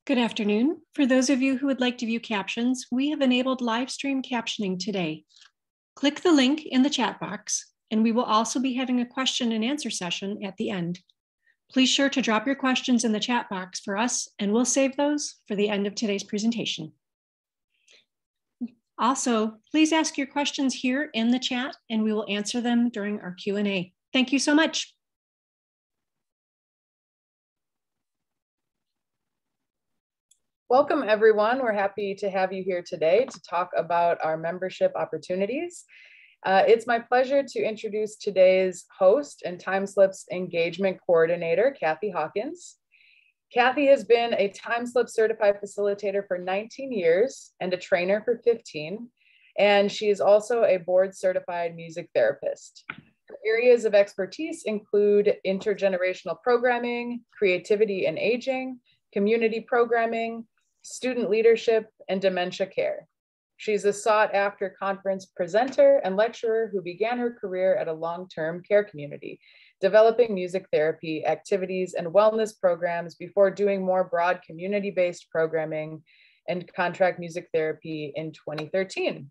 Good afternoon. For those of you who would like to view captions, we have enabled live stream captioning today. Click the link in the chat box, and we will also be having a question and answer session at the end. Please sure to drop your questions in the chat box for us, and we'll save those for the end of today's presentation. Also, please ask your questions here in the chat, and we will answer them during our Q&A. Thank you so much. Welcome, everyone. We're happy to have you here today to talk about our membership opportunities. It's my pleasure to introduce today's host and TimeSlips Engagement Coordinator, Kathy Hawkins. Kathy has been a TimeSlips certified facilitator for 19 years and a trainer for 15, and she is also a board certified music therapist. Her areas of expertise include intergenerational programming, creativity and aging, community programming, student leadership, and dementia care. She's a sought-after conference presenter and lecturer who began her career at a long-term care community, developing music therapy activities and wellness programs before doing more broad community-based programming and contract music therapy in 2013.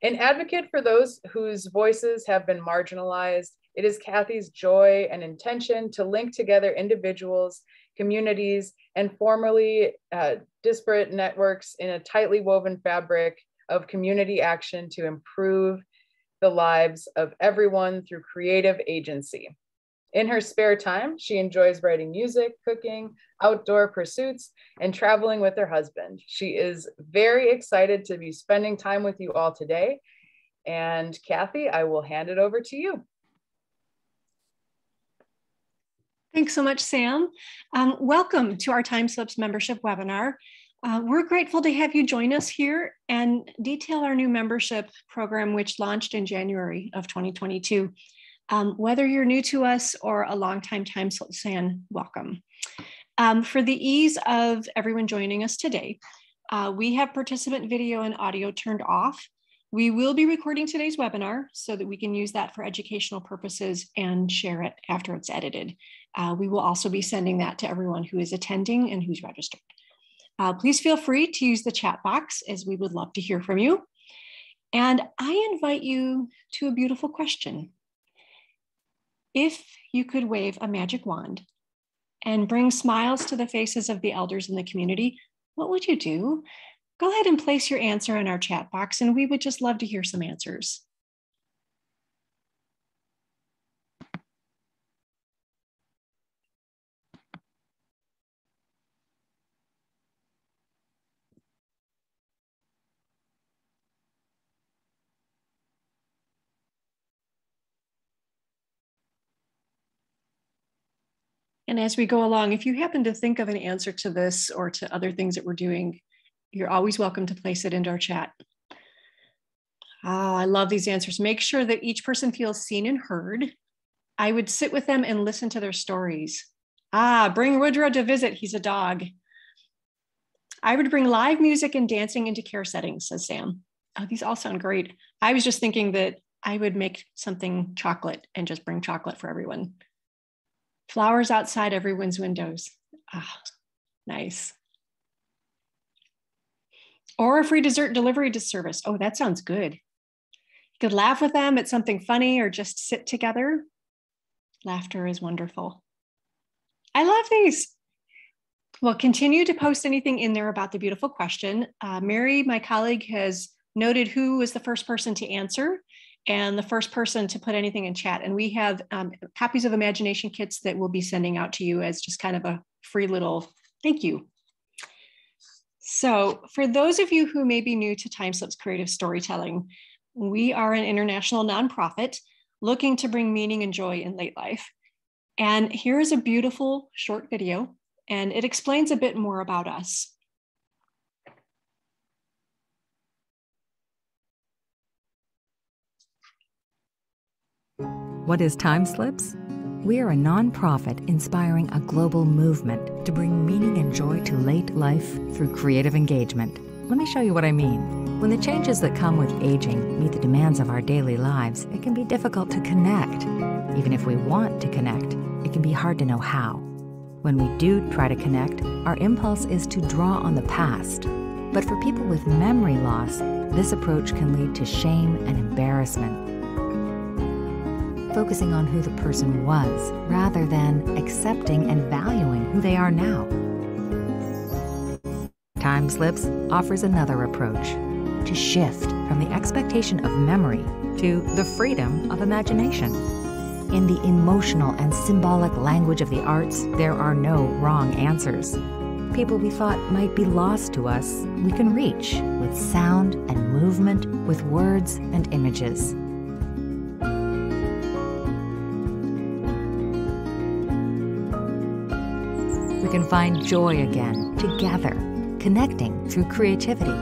An advocate for those whose voices have been marginalized, it is Kathy's joy and intention to link together individuals, communities, and formerly disparate networks in a tightly woven fabric of community action to improve the lives of everyone through creative agency. In her spare time, she enjoys writing music, cooking, outdoor pursuits, and traveling with her husband. She is very excited to be spending time with you all today. And Kathy, I will hand it over to you. Thanks so much, Sam. Welcome to our TimeSlips membership webinar. We're grateful to have you join us here and detail our new membership program, which launched in January of 2022. Whether you're new to us or a longtime TimeSlips fan, welcome. For the ease of everyone joining us today, we have participant video and audio turned off. We will be recording today's webinar so that we can use that for educational purposes and share it after it's edited. We will also be sending that to everyone who is attending and who's registered. Please feel free to use the chat box, as we would love to hear from you. And I invite you to a beautiful question. If you could wave a magic wand and bring smiles to the faces of the elders in the community, what would you do? Go ahead and place your answer in our chat box, and we would just love to hear some answers. And as we go along, if you happen to think of an answer to this or to other things that we're doing, you're always welcome to place it into our chat. Oh, I love these answers. Make sure that each person feels seen and heard. I would sit with them and listen to their stories. Bring Woodrow to visit. He's a dog. I would bring live music and dancing into care settings, says Sam. Oh, these all sound great. I was just thinking that I would make something chocolate and just bring chocolate for everyone. Flowers outside everyone's windows. Nice. Or a free dessert delivery service. Oh, that sounds good. You could laugh with them at something funny or just sit together. Laughter is wonderful. I love these. Well, continue to post anything in there about the beautiful question. Mary, my colleague, has noted who was the first person to answer and the first person to put anything in chat. And we have copies of imagination kits that we'll be sending out to you as just kind of a free little thank you. So for those of you who may be new to TimeSlips Creative Storytelling, we are an international nonprofit looking to bring meaning and joy in late life. And here is a beautiful short video, and it explains a bit more about us. What is TimeSlips? We are a nonprofit inspiring a global movement to bring meaning and joy to late life through creative engagement. Let me show you what I mean. When the changes that come with aging meet the demands of our daily lives, it can be difficult to connect. Even if we want to connect, it can be hard to know how. When we do try to connect, our impulse is to draw on the past. But for people with memory loss, this approach can lead to shame and embarrassment, focusing on who the person was rather than accepting and valuing who they are now. TimeSlips offers another approach, to shift from the expectation of memory to the freedom of imagination. In the emotional and symbolic language of the arts, there are no wrong answers. People we thought might be lost to us, we can reach with sound and movement, with words and images. We can find joy again, together, connecting through creativity,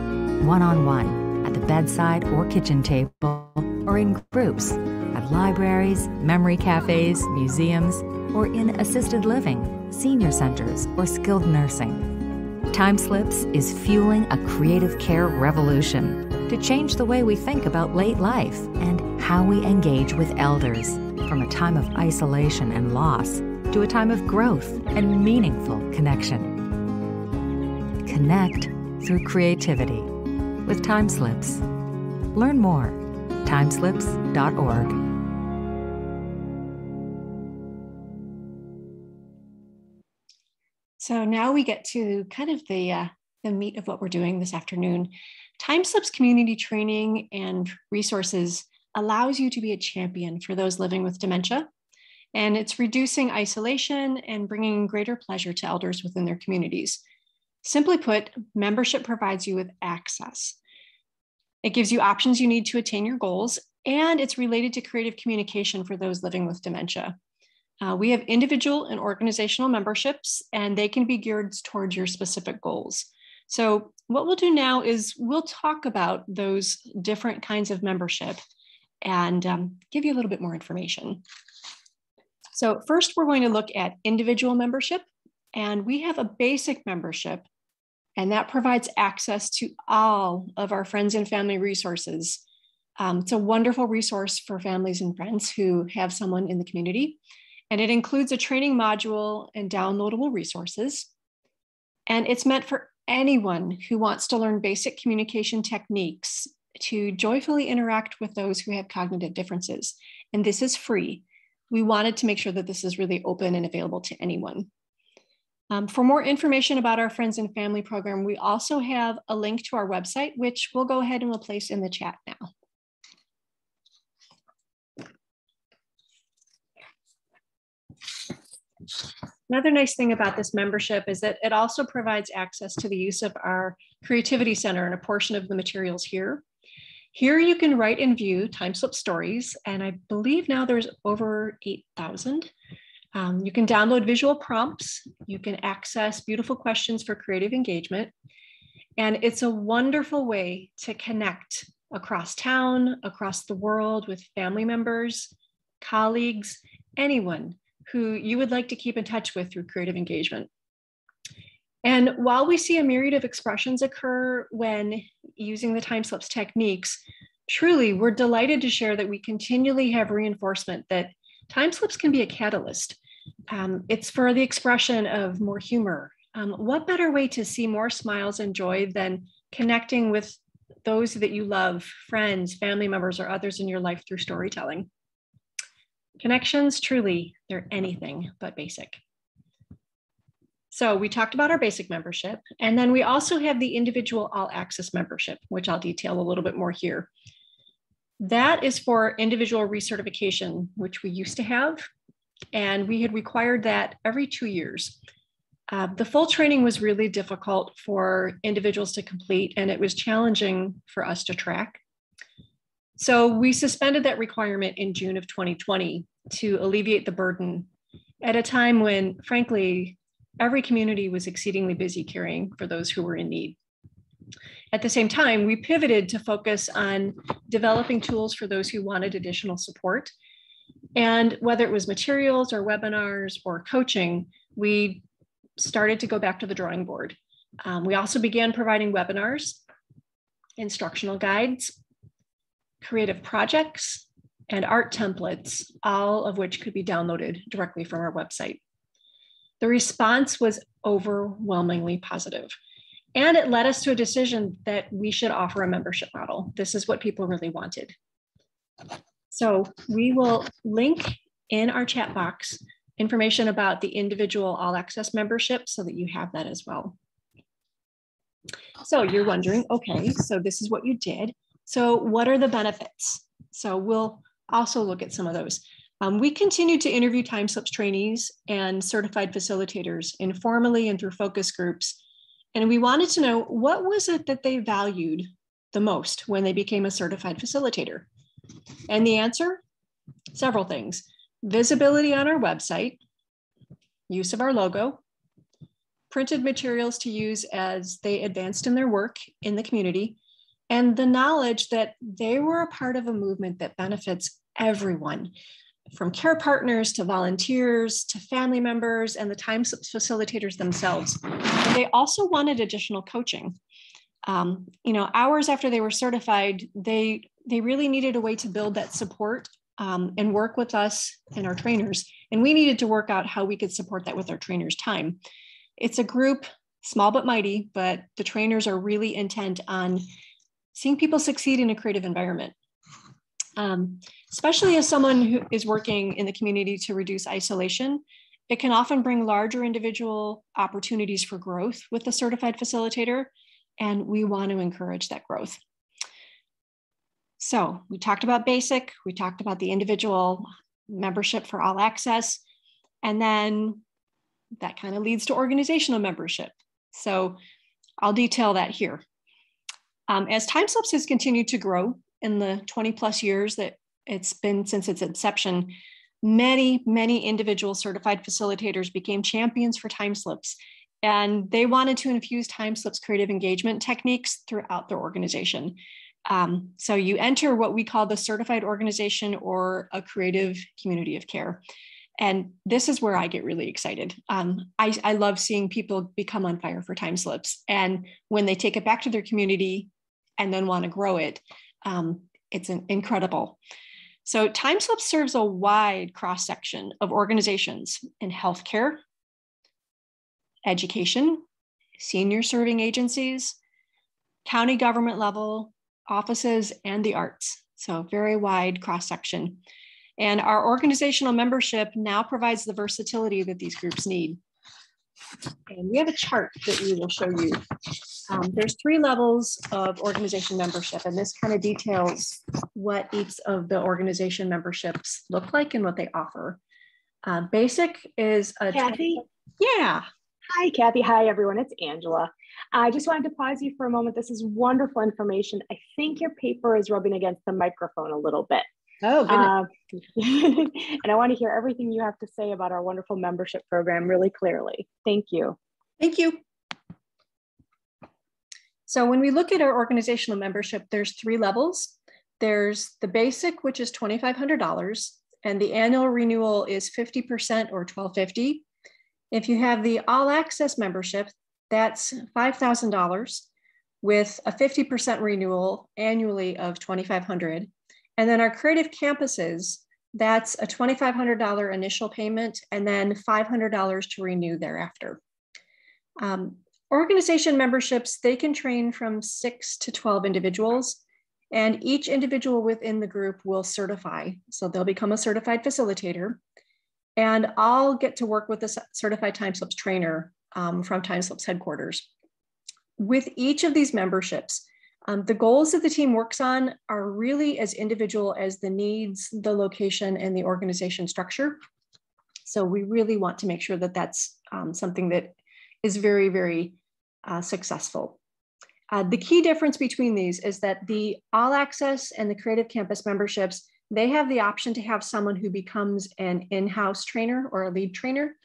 one-on-one, at the bedside or kitchen table, or in groups, at libraries, memory cafes, museums, or in assisted living, senior centers, or skilled nursing. TimeSlips is fueling a creative care revolution to change the way we think about late life and how we engage with elders, from a time of isolation and loss to a time of growth and meaningful connection. Connect through creativity with TimeSlips. Learn more, timeslips.org. So now we get to kind of the meat of what we're doing this afternoon. TimeSlips community training and resources allows you to be a champion for those living with dementia. And it's reducing isolation and bringing greater pleasure to elders within their communities. Simply put, membership provides you with access. It gives you options you need to attain your goals, and it's related to creative communication for those living with dementia. We have individual and organizational memberships, and they can be geared towards your specific goals. So what we'll do now is we'll talk about those different kinds of membership and give you a little bit more information. So first, we're going to look at individual membership, and we have a basic membership, and that provides access to all of our friends and family resources. It's a wonderful resource for families and friends who have someone in the community. And it includes a training module and downloadable resources. And it's meant for anyone who wants to learn basic communication techniques to joyfully interact with those who have cognitive differences. And this is free. We wanted to make sure that this is really open and available to anyone. For more information about our Friends and Family program, we also have a link to our website, which we'll go ahead and we'll place in the chat now. Another nice thing about this membership is that it also provides access to the use of our Creativity Center and a portion of the materials here. Here you can write and view TimeSlips stories, and I believe now there's over 8,000. You can download visual prompts. You can access beautiful questions for creative engagement. And it's a wonderful way to connect across town, across the world with family members, colleagues, anyone who you would like to keep in touch with through creative engagement. And while we see a myriad of expressions occur when using the TimeSlips techniques, truly, we're delighted to share that we continually have reinforcement that TimeSlips can be a catalyst. It's for the expression of more humor. What better way to see more smiles and joy than connecting with those that you love, friends, family members, or others in your life through storytelling? Connections, truly, they're anything but basic. So we talked about our basic membership, and then we also have the individual all access membership, which I'll detail a little bit more here. That is for individual recertification, which we used to have, and we had required that every 2 years. The full training was really difficult for individuals to complete, and it was challenging for us to track. So we suspended that requirement in June of 2020 to alleviate the burden at a time when, frankly, every community was exceedingly busy caring for those who were in need. At the same time, we pivoted to focus on developing tools for those who wanted additional support. And whether it was materials or webinars or coaching, we started to go back to the drawing board. We also began providing webinars, instructional guides, creative projects, and art templates, all of which could be downloaded directly from our website. The response was overwhelmingly positive. And it led us to a decision that we should offer a membership model. This is what people really wanted. So we will link in our chat box information about the individual all access membership so that you have that as well. So you're wondering, okay, so this is what you did. So what are the benefits? So we'll also look at some of those. We continue to interview TimeSlips trainees and certified facilitators informally and through focus groups. And we wanted to know, what was it that they valued the most when they became a certified facilitator? And the answer, several things. Visibility on our website, use of our logo, printed materials to use as they advanced in their work in the community, and the knowledge that they were a part of a movement that benefits everyone, from care partners to volunteers to family members and the TimeSlips facilitators themselves. And they also wanted additional coaching. Hours after they were certified, they really needed a way to build that support and work with us and our trainers. And we needed to work out how we could support that with our trainers' time. It's a group, small but mighty, but the trainers are really intent on seeing people succeed in a creative environment. Especially as someone who is working in the community to reduce isolation, it can often bring larger individual opportunities for growth with a certified facilitator, and we want to encourage that growth. So we talked about basic, we talked about the individual membership for all access, and then that kind of leads to organizational membership. So I'll detail that here. As TimeSlips has continued to grow in the 20 plus years that it's been since its inception, many individual certified facilitators became champions for TimeSlips, and they wanted to infuse TimeSlips creative engagement techniques throughout their organization. So you enter what we call the certified organization or a creative community of care. And this is where I get really excited. I love seeing people become on fire for TimeSlips. And when they take it back to their community and then want to grow it, it's incredible. So TimeSlips serves a wide cross-section of organizations in healthcare, education, senior serving agencies, county government level, offices, and the arts. So very wide cross-section. And our organizational membership now provides the versatility that these groups need. And we have a chart that we will show you. There's 3 levels of organization membership, and this kind of details what each of the organization memberships look like and what they offer. Basic is a— Kathy? Yeah. Hi, Kathy. Hi, everyone. It's Angela. I just wanted to pause you for a moment. This is wonderful information. I think your paper is rubbing against the microphone a little bit. Oh, goodness. And I want to hear everything you have to say about our wonderful membership program really clearly. Thank you. Thank you. So when we look at our organizational membership, there's 3 levels. There's the basic, which is $2,500, and the annual renewal is 50% or $1,250. If you have the all access membership, that's $5,000 with a 50% renewal annually of $2,500. And then our creative campuses, that's a $2,500 initial payment and then $500 to renew thereafter. Organization memberships, they can train from 6 to 12 individuals, and each individual within the group will certify. So they'll become a certified facilitator, and I'll get to work with a certified TimeSlips trainer from TimeSlips headquarters. With each of these memberships, the goals that the team works on are really as individual as the needs, the location, and the organization structure. So we really want to make sure that that's something that is very, very successful. The key difference between these is that the all access and the creative campus memberships, they have the option to have someone who becomes an in-house trainer or a lead trainer,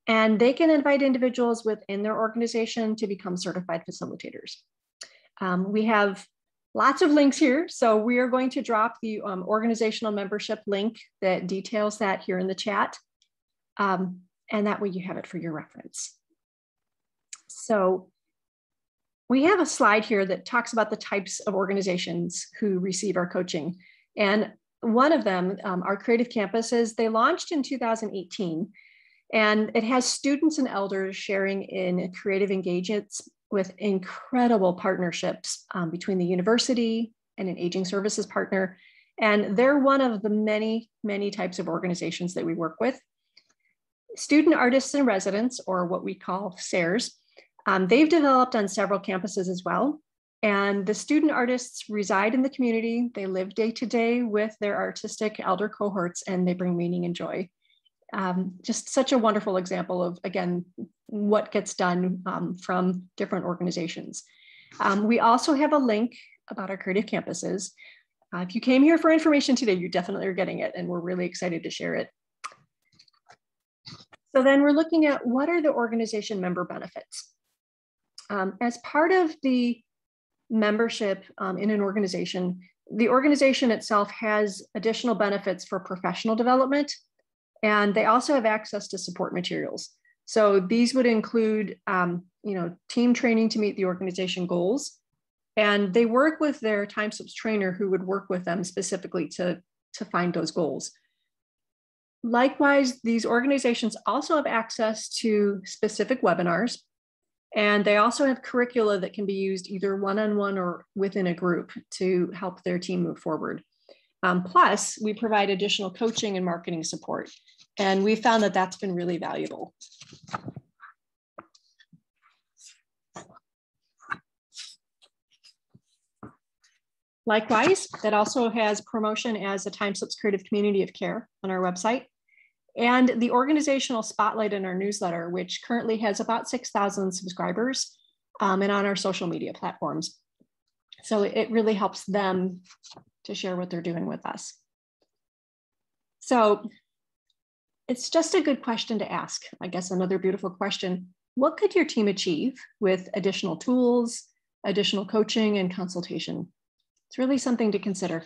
and they can invite individuals within their organization to become certified facilitators. We have lots of links here. So we are going to drop the organizational membership link that details that here in the chat. And that way you have it for your reference. So we have a slide here that talks about the types of organizations who receive our coaching. And one of them, our creative campuses, they launched in 2018. And it has students and elders sharing in creative engagements with incredible partnerships between the university and an aging services partner. And they're one of the many, many types of organizations that we work with. Student artists in residence, or what we call SARES, they've developed on several campuses as well. And the student artists reside in the community. They live day to day with their artistic elder cohorts, and they bring meaning and joy. Just such a wonderful example of, again, what gets done from different organizations. We also have a link about our creative campuses. If you came here for information today, you definitely are getting it, and we're really excited to share it. So then we're looking at what are the organization member benefits. As part of the membership in an organization, the organization itself has additional benefits for professional development, and they also have access to support materials. So these would include team training to meet the organization goals, and they work with their TimeSlips trainer who would work with them specifically to find those goals. Likewise, these organizations also have access to specific webinars, and they also have curricula that can be used either one-on-one or within a group to help their team move forward. Plus, we provide additional coaching and marketing support, and we found that that's been really valuable. Likewise, that also has promotion as a TimeSlips Creative Community of Care on our website, and the organizational spotlight in our newsletter, which currently has about 6,000 subscribers, and on our social media platforms. So it really helps them to share what they're doing with us. So it's just a good question to ask. I guess another beautiful question: what could your team achieve with additional tools, additional coaching, and consultation? It's really something to consider.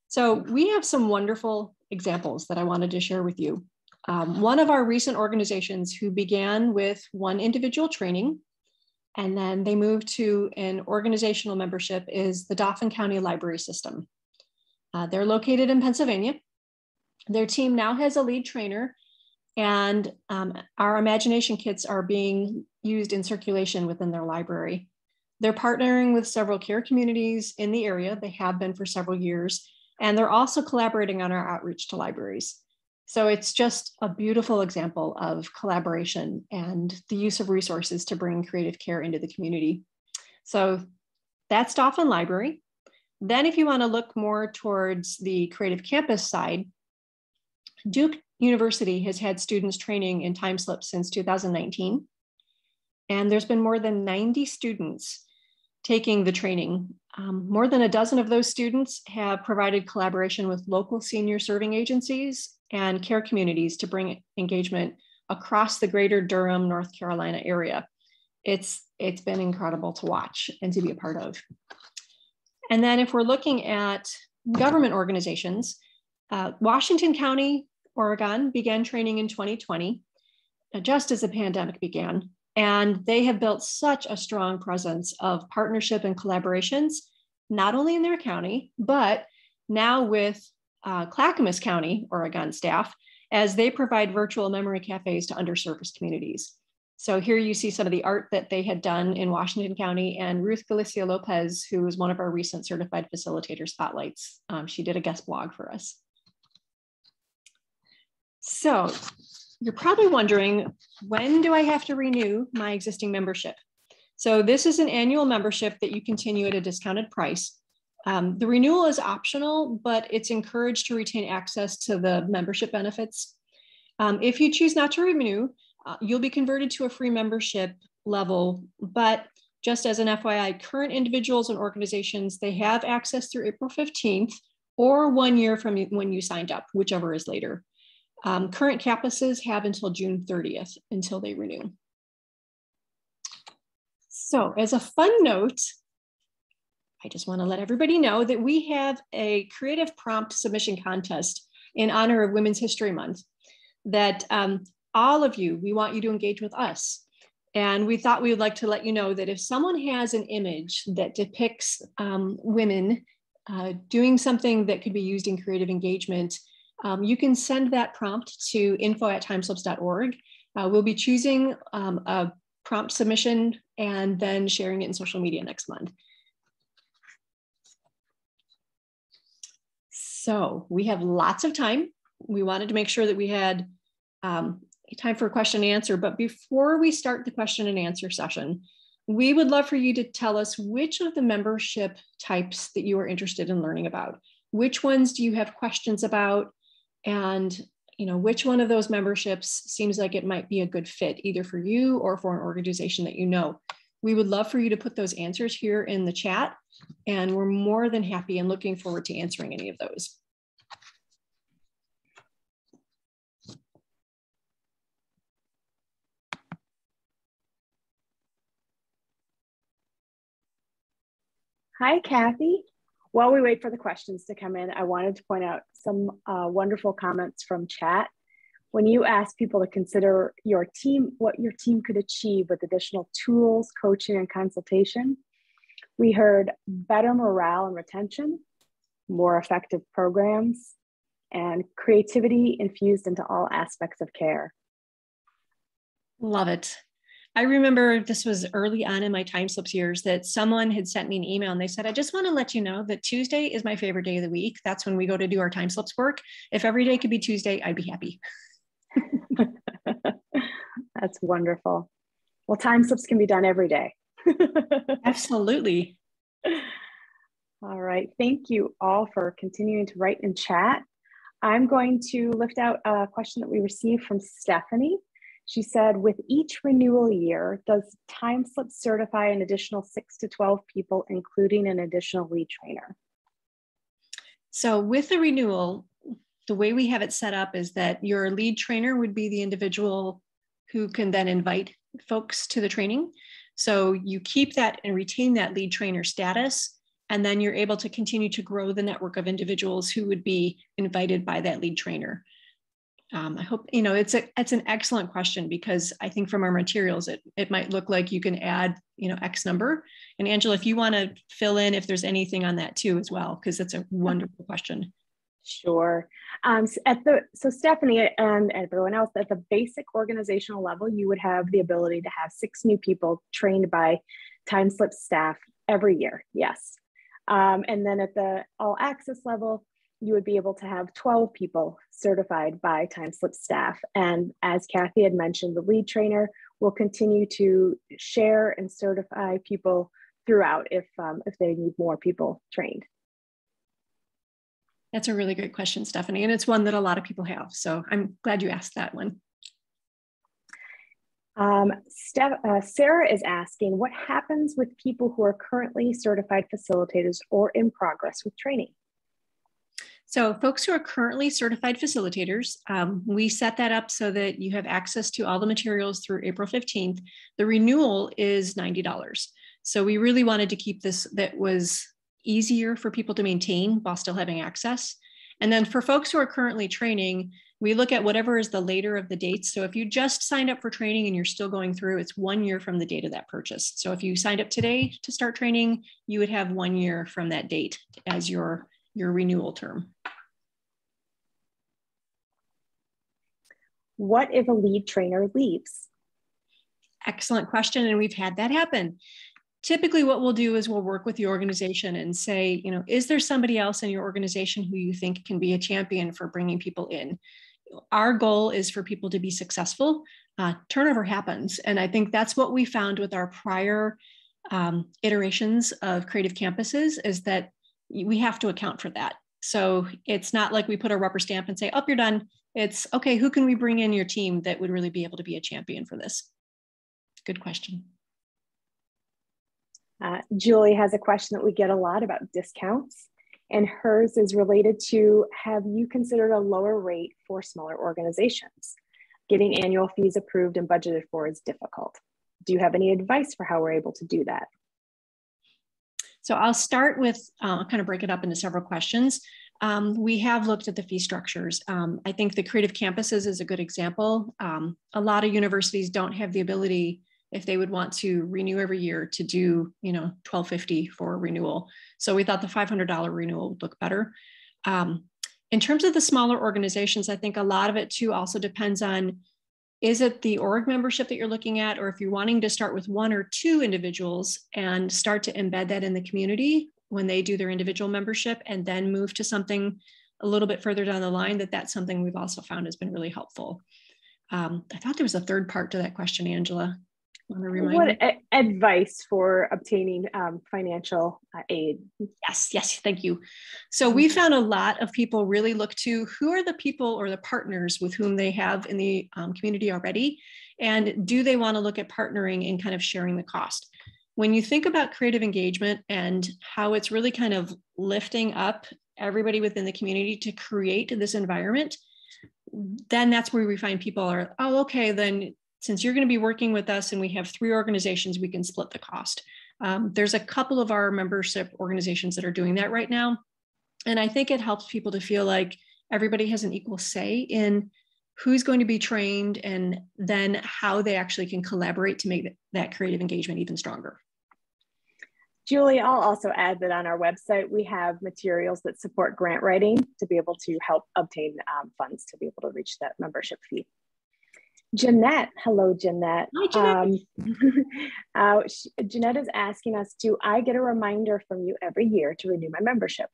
So we have some wonderful examples that I wanted to share with you. One of our recent organizations who began with one individual training, and then they moved to an organizational membership, is the Dauphin County Library System. They're located in Pennsylvania. Their team now has a lead trainer, and our imagination kits are being used in circulation within their library. They're partnering with several care communities in the area. They have been for several years, and they're also collaborating on our outreach to libraries. So it's just a beautiful example of collaboration and the use of resources to bring creative care into the community. So that's Dauphin Library. Then if you want to look more towards the creative campus side, Duke University has had students training in TimeSlips since 2019. And there's been more than 90 students taking the training. More than a dozen of those students have provided collaboration with local senior serving agencies and care communities to bring engagement across the greater Durham, North Carolina area. It's been incredible to watch and to be a part of. And then if we're looking at government organizations, Washington County, Oregon began training in 2020, just as the pandemic began. And they have built such a strong presence of partnership and collaborations, not only in their county, but now with Clackamas County, Oregon staff, as they provide virtual memory cafes to underserviced communities. So here you see some of the art that they had done in Washington County, and Ruth Galicia Lopez, who was one of our recent certified facilitator spotlights. She did a guest blog for us. So you're probably wondering, when do I have to renew my existing membership? So this is an annual membership that you continue at a discounted price. The renewal is optional, but it's encouraged to retain access to the membership benefits. If you choose not to renew, you'll be converted to a free membership level, but just as an FYI, current individuals and organizations, they have access through April 15th or 1 year from when you signed up, whichever is later. Current campuses have until June 30th until they renew. So as a fun note, I just want to let everybody know that we have a creative prompt submission contest in honor of Women's History Month that all of you, we want you to engage with us. And we thought we would like to let you know that if someone has an image that depicts women doing something that could be used in creative engagement, you can send that prompt to info@timeslips.org. We'll be choosing a prompt submission and then sharing it in social media next month. So we have lots of time. We wanted to make sure that we had time for a question and answer, but before we start the question and answer session, we would love for you to tell us which of the membership types that you are interested in learning about. Which ones do you have questions about? And which one of those memberships seems like it might be a good fit, either for you or for an organization that you know. We would love for you to put those answers here in the chat, and we're more than happy and looking forward to answering any of those. Hi, Kathy. While we wait for the questions to come in, I wanted to point out some wonderful comments from chat. When you ask people to consider your team, what your team could achieve with additional tools, coaching, and consultation, we heard better morale and retention, more effective programs, and creativity infused into all aspects of care. Love it. I remember this was early on in my TimeSlips years that someone had sent me an email and they said, I just want to let you know that Tuesday is my favorite day of the week. That's when we go to do our TimeSlips work. If every day could be Tuesday, I'd be happy. That's wonderful. Well, TimeSlips can be done every day. Absolutely. All right. Thank you all for continuing to write in chat. I'm going to lift out a question that we received from Stephanie. She said, with each renewal year, does TimeSlips certify an additional 6 to 12 people, including an additional lead trainer? So with the renewal, the way we have it set up is that your lead trainer would be the individual who can then invite folks to the training. So you keep that and retain that lead trainer status, and then you're able to continue to grow the network of individuals who would be invited by that lead trainer. I hope, it's an excellent question, because I think from our materials, it might look like you can add, X number. And Angela, if you want to fill in if there's anything on that too as well, because that's a wonderful question. Sure. So Stephanie and everyone else, at the basic organizational level, you would have the ability to have 6 new people trained by TimeSlips staff every year. Yes. And then at the all access level, you would be able to have 12 people certified by TimeSlips staff. And as Kathy had mentioned, the lead trainer will continue to share and certify people throughout if they need more people trained. That's a really great question, Stephanie. And it's one that a lot of people have. So I'm glad you asked that one. Sarah is asking, what happens with people who are currently certified facilitators or in progress with training? So folks who are currently certified facilitators, we set that up so that you have access to all the materials through April 15th. The renewal is $90. So we really wanted to keep this that was easier for people to maintain while still having access. And then for folks who are currently training, we look at whatever is the later of the dates. So if you just signed up for training and you're still going through, it's 1 year from the date of that purchase. So if you signed up today to start training, you would have 1 year from that date as your renewal term. What if a lead trainer leaves? Excellent question. And we've had that happen. Typically what we'll do is we'll work with the organization and say, is there somebody else in your organization who you think can be a champion for bringing people in? Our goal is for people to be successful. Turnover happens. And I think that's what we found with our prior iterations of creative campuses, is that we have to account for that. So it's not like we put a rubber stamp and say, oh, you're done. It's, okay, who can we bring in your team that would really be able to be a champion for this? Good question. Julie has a question that we get a lot about discounts, and hers is related to, have you considered a lower rate for smaller organizations? Getting annual fees approved and budgeted for is difficult. Do you have any advice for how we're able to do that? So I'll start with, kind of break it up into several questions. We have looked at the fee structures. I think the creative campuses is a good example. A lot of universities don't have the ability, if they would want to renew every year, to do $12.50 for renewal. So we thought the $500 renewal would look better. In In terms of the smaller organizations, I think a lot of it too also depends on, is it the org membership that you're looking at, or if you're wanting to start with 1 or 2 individuals and start to embed that in the community when they do their individual membership and then move to something a little bit further down the line, that's something we've also found has been really helpful. I thought there was a third part to that question, Angela. Want to remind me? Advice for obtaining financial aid? Yes, thank you. So we found a lot of people really look to who are the people or the partners with whom they have in the community already, and do they want to look at partnering and kind of sharing the cost? When you think about creative engagement and how it's really kind of lifting up everybody within the community to create this environment, then that's where we find people are, oh, okay, then since you're going to be working with us and we have 3 organizations, we can split the cost. There's a couple of our membership organizations that are doing that right now. And I think it helps people to feel like everybody has an equal say in who's going to be trained and then how they actually can collaborate to make that creative engagement even stronger. Julie, I'll also add that on our website, we have materials that support grant writing to be able to help obtain funds to be able to reach that membership fee. Jeanette, hello, Jeanette. Hi, Jeanette. Jeanette is asking us, do I get a reminder from you every year to renew my membership?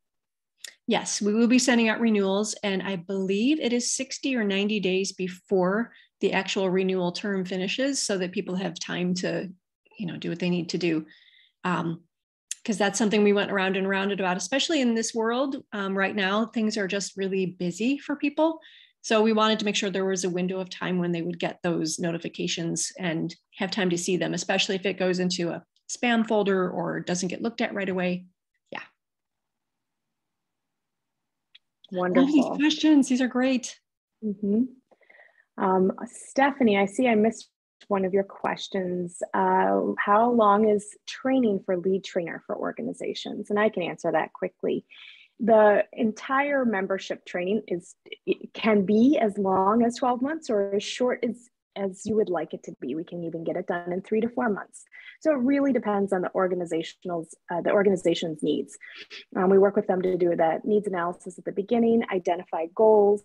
Yes, we will be sending out renewals, and I believe it is 60 or 90 days before the actual renewal term finishes so that people have time to, do what they need to do. Because that's something we went around and rounded about, especially in this world right now. Things are just really busy for people. So we wanted to make sure there was a window of time when they would get those notifications and have time to see them, especially if it goes into a spam folder or doesn't get looked at right away. Yeah. Wonderful. These questions, these are great. Mm-hmm. Stephanie, I see I missed one of your questions. How long is training for lead trainer for organizations? And I can answer that quickly. The entire membership training can be as long as 12 months or as short as you would like it to be. We can even get it done in 3 to 4 months. So it really depends on the organization's needs. We work with them to do that needs analysis at the beginning, identify goals,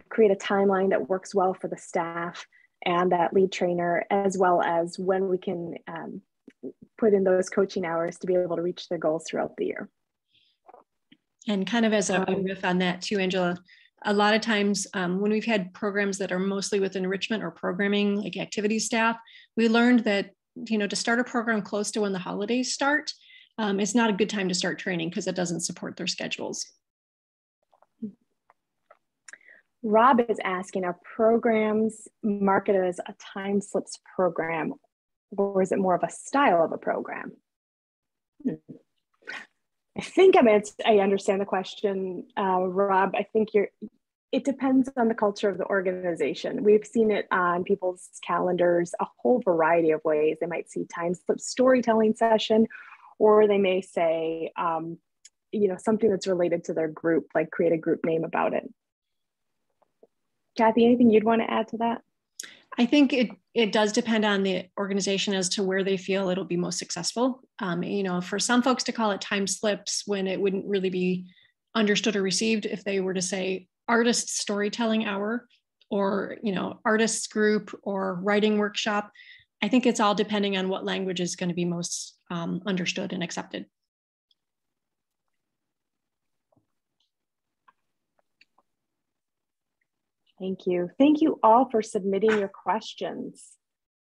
create a timeline that works well for the staff and that lead trainer, as well as when we can put in those coaching hours to be able to reach their goals throughout the year. And kind of as a riff on that too, Angela, a lot of times when we've had programs that are mostly with enrichment or programming, like activity staff, we learned that, to start a program close to when the holidays start, it's not a good time to start training because it doesn't support their schedules. Rob is asking, are programs marketed as a TimeSlips program, or is it more of a style of a program? I think I understand the question, Rob. I think it depends on the culture of the organization. We've seen it on people's calendars, a whole variety of ways. They might see TimeSlips storytelling session, or they may say, something that's related to their group, like create a group name about it. Kathy, anything you'd want to add to that? I think it does depend on the organization as to where they feel it'll be most successful. For some folks to call it TimeSlips when it wouldn't really be understood or received if they were to say artist storytelling hour or, artists group or writing workshop. I think it's all depending on what language is going to be most understood and accepted. Thank you. Thank you all for submitting your questions.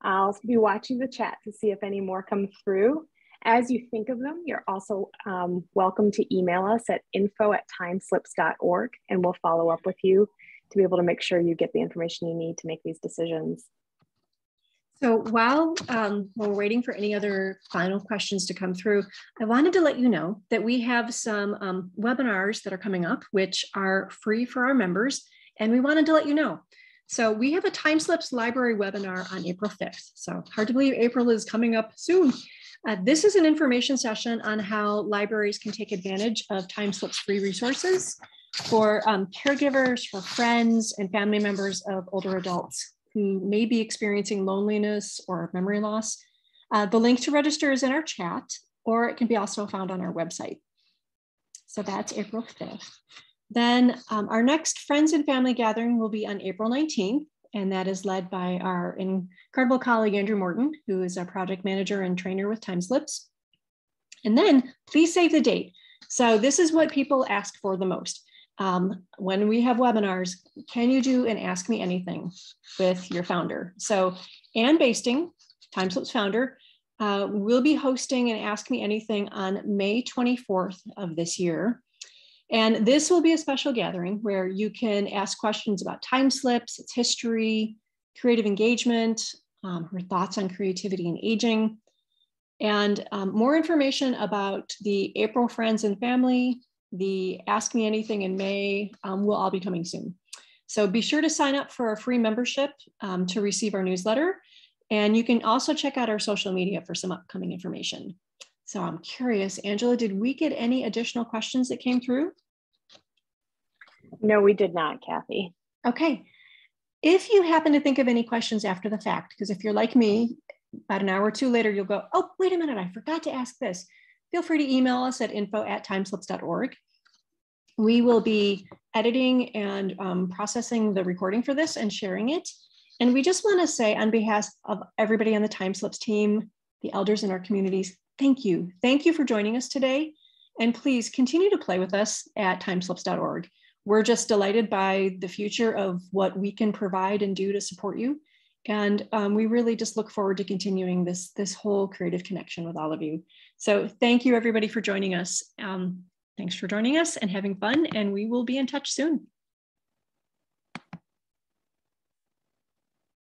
I'll be watching the chat to see if any more come through. As you think of them, you're also welcome to email us at info@timeslips.org, and we'll follow up with you to be able to make sure you get the information you need to make these decisions. So while we're waiting for any other final questions to come through, I wanted to let you know that we have some webinars that are coming up, which are free for our members. And we wanted to let you know. So we have a TimeSlips Library webinar on April 5th. So hard to believe April is coming up soon. This is an information session on how libraries can take advantage of TimeSlips free resources for caregivers, for friends and family members of older adults who may be experiencing loneliness or memory loss. The link to register is in our chat, or it can be also found on our website. So that's April 5th. Then our next Friends and Family Gathering will be on April 19th, and that is led by our incredible colleague, Andrew Morton, who is our project manager and trainer with TimeSlips. And then please save the date. So this is what people ask for the most. When we have webinars, can you do an Ask Me Anything with your founder? So Ann Basting, TimeSlips founder, will be hosting an Ask Me Anything on May 24th of this year. And this will be a special gathering where you can ask questions about TimeSlips, its history, creative engagement, her thoughts on creativity and aging, and more information about the April Friends and Family, the Ask Me Anything in May will all be coming soon. So be sure to sign up for our free membership to receive our newsletter. And you can also check out our social media for some upcoming information. So I'm curious, Angela, did we get any additional questions that came through? No, we did not, Kathy. Okay. If you happen to think of any questions after the fact, because if you're like me, about an hour or two later, you'll go, oh, wait a minute, I forgot to ask this. Feel free to email us at info@timeslips.org. We will be editing and processing the recording for this and sharing it. And we just want to say on behalf of everybody on the TimeSlips team, the elders in our communities, thank you. Thank you for joining us today. And please continue to play with us at timeslips.org. We're just delighted by the future of what we can provide and do to support you. And we really just look forward to continuing this whole creative connection with all of you. So thank you everybody for joining us. Thanks for joining us and having fun, and we will be in touch soon.